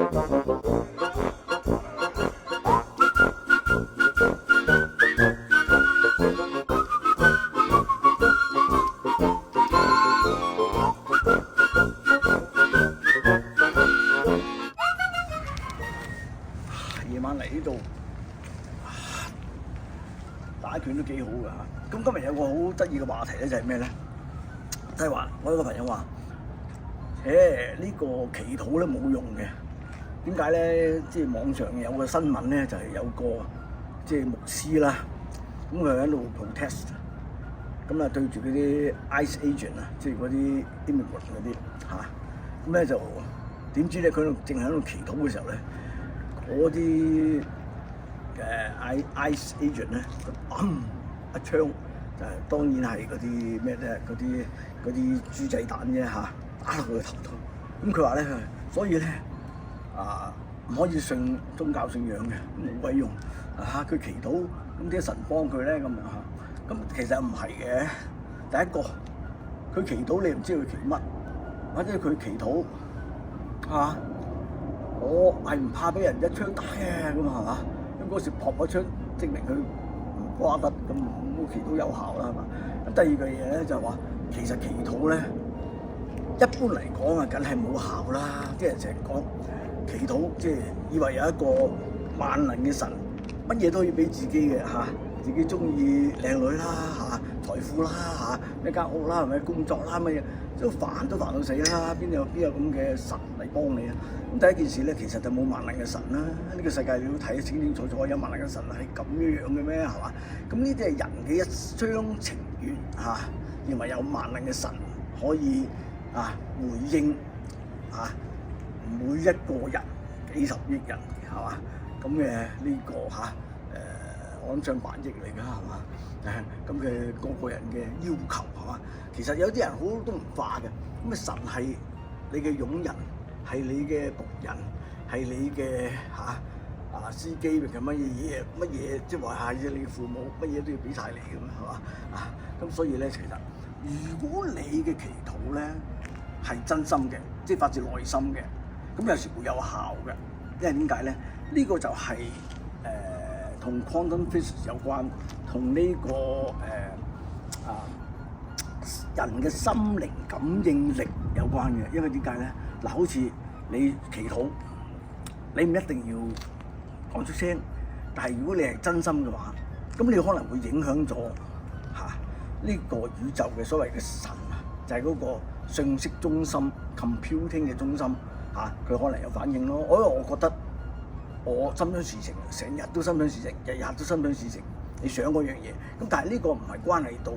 夜晚嚟呢度打拳都幾好㗎嚇。咁今日有個好得意嘅話題咧，就係咩咧？就係話我有個朋友話，呢個祈禱咧冇用嘅。點解咧？即係網上有個新聞咧，就係有個即係牧師啦，咁佢喺度 protest，咁啊對住嗰啲 ICE agent 啊，即係嗰啲 immigrant 嗰啲嚇，咁咧就點知咧佢正喺度祈禱嘅時候咧，嗰啲ICE agent 咧就一槍，就係當然係嗰啲咩咧，嗰啲豬仔彈啫嚇，打落佢個頭度。咁佢話咧，所以咧唔可以信宗教信仰嘅，冇鬼用嚇。佢祈禱，咁啲神幫佢咧咁樣嚇。咁其實唔係嘅。第一個，佢祈禱你唔知佢祈乜，或者佢祈禱嚇。我係唔怕俾人一槍打嘅咁係嘛？咁嗰時撲一槍，證明佢唔瓜得，咁祈禱有效啦係嘛？咁第二個嘢咧就係話，其實祈禱咧一般嚟講啊，梗係冇效啦。啲人成日講祈禱，即係以為有一個萬能嘅神，乜嘢都可以俾自己嘅嚇，自己中意靚女啦嚇，財富啦嚇，一間屋啦係咪？工作啦乜嘢都煩到死啦，邊有咁嘅神嚟幫你啊？咁第一件事咧，其實就冇萬能嘅神啦。呢個世界你都睇得清清楚楚，有萬能嘅神係咁樣嘅咩？係嘛？咁呢啲係人嘅一廂情願嚇，認為有萬能嘅神可以回應每一個人幾十億人係嘛？咁嘅呢個我諗上萬億嚟㗎係嘛？咁嘅個人嘅要求係嘛？其實有啲人好都唔化嘅。咁神係你嘅傭人，係你嘅僕人，係你嘅司機定係乜嘢，即係話係你嘅父母，乜嘢都要俾晒你㗎嘛係嘛？咁所以咧，其實如果你嘅祈禱咧係真心嘅，即係發自內心嘅，咁有時會有效嘅。因為點解咧？呢個就係同 quantum physics 有關，同呢個人嘅心靈感應力有關嘅。因為點解咧？嗱，好似你祈禱，你唔一定要講出聲，但係如果你係真心嘅話，咁你可能會影響咗呢個宇宙嘅所謂嘅神啊，就係嗰個信息中心 computing 嘅中心佢可能有反應咯。我覺得我心想事成，成日都心想事成，日日都心想事成。你想嗰樣嘢，咁但係呢個唔係關係到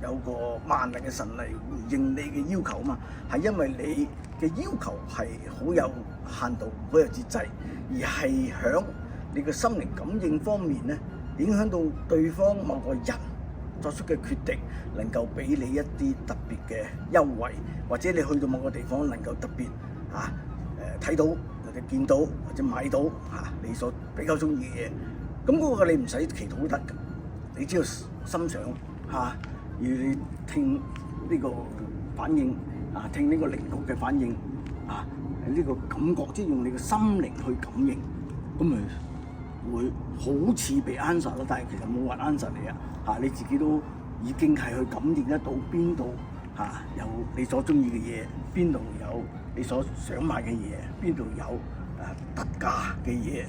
有個萬能嘅神嚟回應你嘅要求啊嘛，係因為你嘅要求係好有限度、好有節制，而係響你嘅心靈感應方面咧，影響到對方某個人作出嘅決定，能夠俾你一啲特別嘅優惠，或者你去到某個地方能夠特別睇到或者見到或者買到你所比較中意嘅嘢，咁嗰個你唔使祈禱都得㗎，你只要心想而你聽呢個反應聽呢個靈覺嘅反應呢個感覺，即係用你嘅心靈去感應，咁咪會好似被 answer 咯，但係其實冇話 answer 你你自己都已經係去感應得到邊度有你所中意嘅嘢，邊度有你所想買嘅嘢，邊度有特價嘅嘢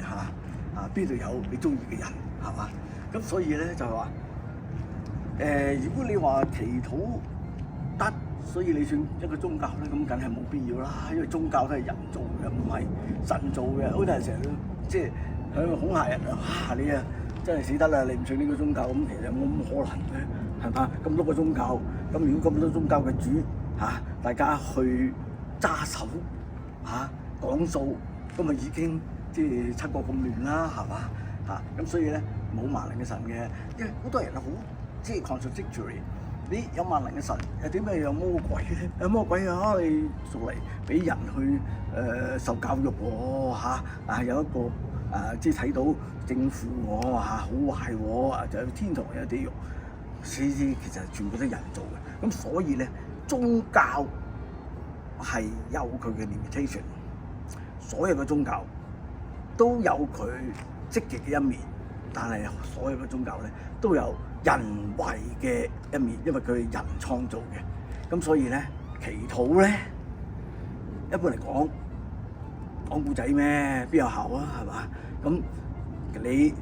邊度有你中意嘅人係嘛？咁所以咧就係話如果你話祈禱得，所以你算一個宗教咧，咁梗係冇必要啦，因為宗教都係人做嘅，唔係神做嘅。好多人成日都即係喺度恐嚇人你真係死得啦！你唔信呢個宗教，咁其實冇咁可能嘅，係嘛？咁多個宗教，咁如果咁多宗教嘅主大家去揸手講數，咁咪已經即係七國咁亂啦，係嘛？咁所以咧冇萬能嘅神嘅，因為好多人好即係 contradictory。你有萬能嘅神，又點解有魔鬼咧？有魔鬼你做嚟俾人去受教育喎有一個即係睇到政府好壞就有天堂有地獄，呢啲其實全部都係人做嘅。咁所以咧，宗教係有佢嘅 limitation，所有嘅宗教都有佢積極嘅一面，但係所有嘅宗教咧都有人為嘅一面，因為佢係人創造嘅。咁所以咧，祈禱咧一般嚟講講故仔咩，邊有效啊？係嘛？咁你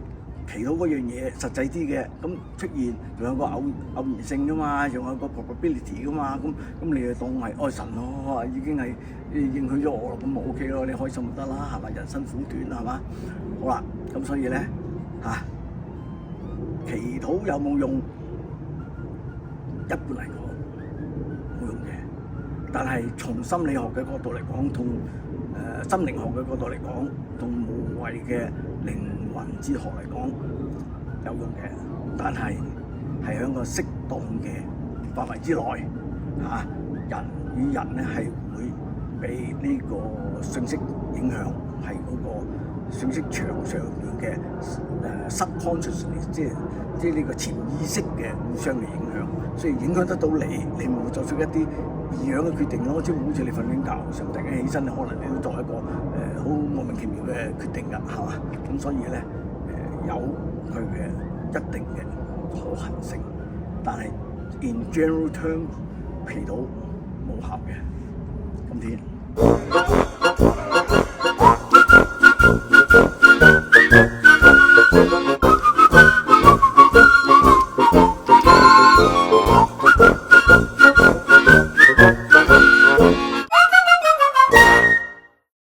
祈禱嗰樣嘢實際啲嘅，咁出現仲有個偶然性噶嘛，仲有個 probability 噶嘛，咁你就當係愛神咯，已經係應許咗我咯，咁咪 OK 咯，你開心就得啦，係咪？人生苦短係嘛？好啦，咁所以咧祈禱有冇用？一般嚟講冇用嘅，但係從心理學嘅角度嚟講，同心靈學嘅角度嚟講，同無謂嘅靈魂哲學嚟講有用嘅，但係係喺個適當嘅範圍之內人與人咧係會被呢個信息影響，係嗰個信息場上面嘅subconsciousness，即係呢個潛意識嘅互相嘅影響，所以影響得到你，你唔會作出一啲異樣嘅決定咯。即係好似你瞓緊覺，上突然間起身，可能你都作一個好莫名其妙嘅決定㗎，係嘛？咁所以咧有佢嘅一定嘅可行性，但係 in general term 祈禱冇效嘅。今天。